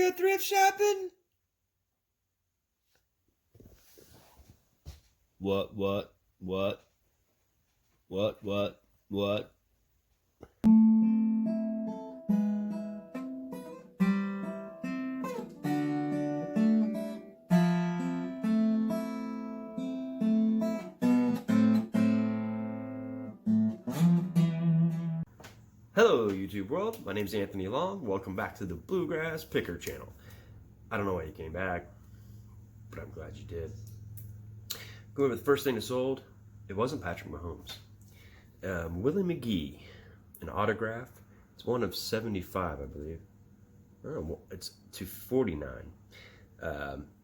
you thrift shopping? What? Hello YouTube world, my name is Anthony Long. Welcome back to the Bluegrass Picker channel. I don't know why you came back, but I'm glad you did. Going over the first thing that sold, it wasn't Patrick Mahomes. Willie McGee, an autograph. It's one of 75, I believe. Oh, it's to 49.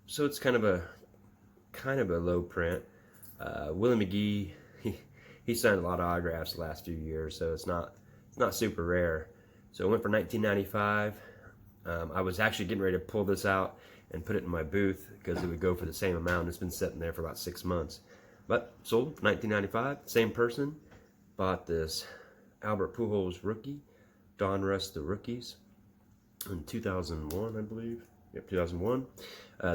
So it's kind of a low print. Willie McGee, he signed a lot of autographs the last few years, so it's not super rare. So it went for $19.95. I was actually getting ready to pull this out and put it in my booth because it would go for the same amount. It's been sitting there for about 6 months. But sold for $19.95. Same person bought this Albert Pujols rookie, Donruss the Rookies, in 2001, I believe. Yep, 2001.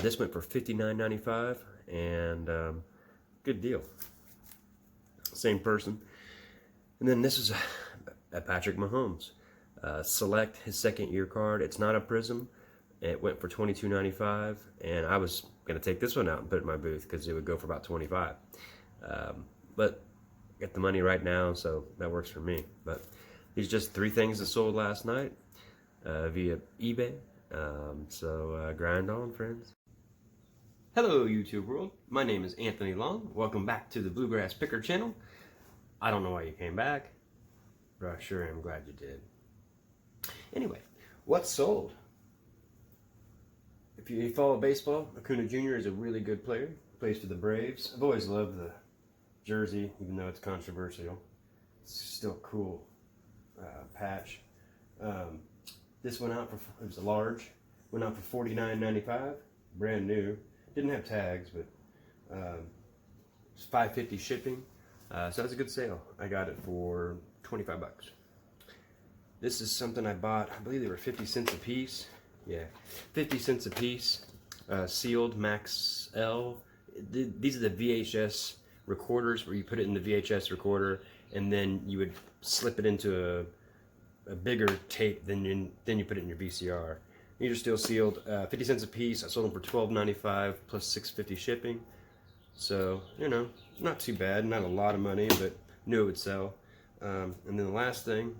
This went for $59.95, and good deal. Same person. And then this is a Patrick Mahomes. Select his second year card. It's not a prism. It went for $22.95, and I was going to take this one out and put it in my booth because it would go for about $25. But I got the money right now, so that works for me. But these are just 3 things that sold last night via eBay. So grind on, friends. Hello, YouTube world. My name is Anthony Long. Welcome back to the Bluegrass Picker channel. I don't know why you came back, but I sure am glad you did. Anyway, what's sold? If you follow baseball, Acuna Jr. is a really good player. Plays for the Braves. I've always loved the jersey, even though it's controversial. It's still a cool patch. This went out for, it was a large, went out for $49.95, brand new. Didn't have tags, but it's $5.50 shipping. So that's a good sale. I got it for 25 bucks. This is something I bought, I believe they were 50 cents a piece. Yeah, 50 cents a piece. Sealed Max L. These are the VHS recorders where you put it in the VHS recorder and then you would slip it into a bigger tape, then you put it in your VCR. These are still sealed, 50 cents a piece. I sold them for $12.95 plus $6.50 shipping. So, you know, not too bad, not a lot of money, but knew it would sell. And then the last thing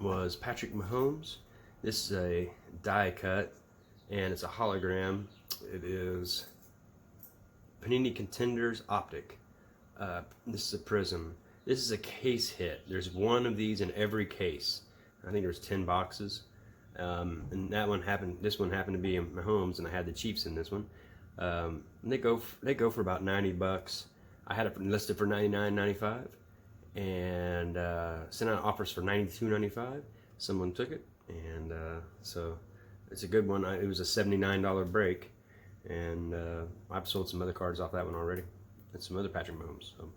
was Patrick Mahomes. This is a die cut, and it's a hologram. It is Panini Contenders Optic. This is a prism. This is a case hit. There's one of these in every case. I think there's 10 boxes. And this one happened to be in Mahomes, and I had the Chiefs in this one. And they go for about 90 bucks. I had it listed for $99.95, and sent out offers for $92.95. Someone took it, and so it's a good one. It was a $79 break, and I've sold some other cards off that one already, and some other Patrick Mahomes. So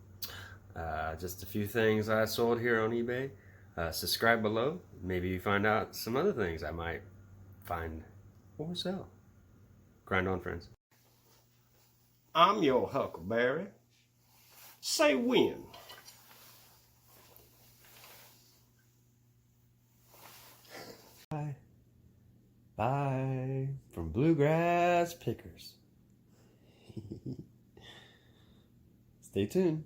just a few things I sold here on eBay. Subscribe below. Maybe you find out some other things I might find or sell. Grind on, friends. I'm your Huckleberry. Say when. Bye from Bluegrass Pickers. Stay tuned.